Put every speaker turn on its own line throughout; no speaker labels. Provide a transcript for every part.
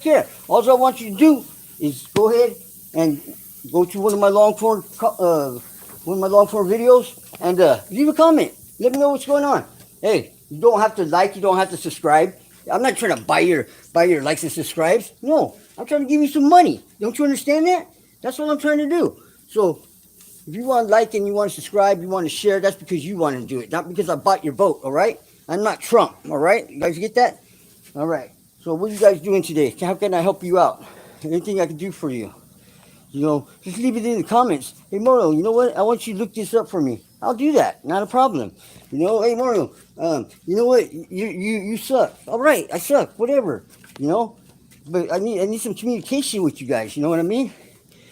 care. All I want you to do is go ahead and go to one of my long form videos and leave a comment. Let me know what's going on. Hey, you don't have to like, you don't have to subscribe. I'm not trying to buy your likes and subscribes. No, I'm trying to give you some money. Don't you understand that? That's what I'm trying to do. So if you want to like and you want to subscribe, you want to share, that's because you want to do it, not because I bought your vote. All right? I'm not Trump. All right? You guys get that? All right. So what are you guys doing today? How can I help you out? Anything I can do for you? You know, just leave it in the comments. Hey, Moro, you know what? I want you to look this up for me. I'll do that. Not a problem. You know, hey, Moro, you know what? You suck. All right, I suck. Whatever. You know, but I need some communication with you guys. You know what I mean?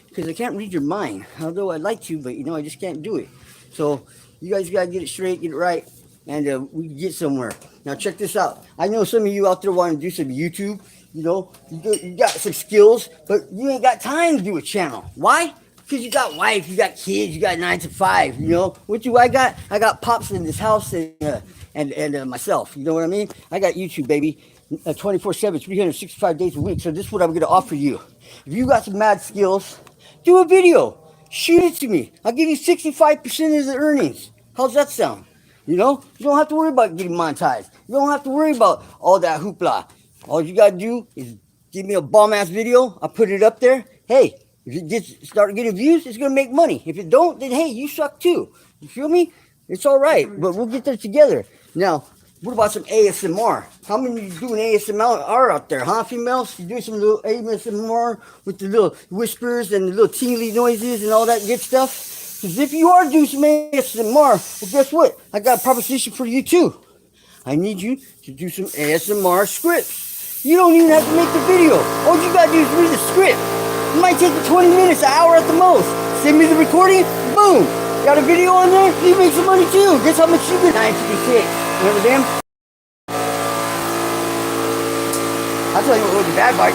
Because I can't read your mind. Although I'd like to, but you know, I just can't do it. So you guys gotta get it straight, get it right, and we can get somewhere. Now check this out. I know some of you out there want to do some YouTube. You know, you got some skills, but you ain't got time to do a channel. Why? Because you got wife, you got kids, you got 9 to 5. You know, what do I got? I got pops in this house and myself. You know what I mean? I got YouTube, baby, 24/7, 365 days a week. So this is what I'm gonna offer you. If you got some mad skills, do a video. Shoot it to me. I'll give you 65% of the earnings. How's that sound? You know, you don't have to worry about getting monetized. You don't have to worry about all that hoopla. All you gotta do is give me a bomb ass video. I'll put it up there. Hey, if it start getting views, it's gonna make money. If it don't, then hey, you suck too. You feel me? It's all right, but we'll get there together. Now, what about some ASMR? How many of you doing ASMR out there, huh, females? You doing some little ASMR with the little whispers and the little tingly noises and all that good stuff? Because if you are doing some ASMR, well, guess what? I got a proposition for you too. I need you to do some ASMR scripts. You don't even have to make the video. All you gotta do is read the script. It might take you 20 minutes, an hour at the most. Send me the recording, boom. Got a video on there, you make some money too. Guess how much you get? $9.56. Remember them? I'll tell you what was the bad part.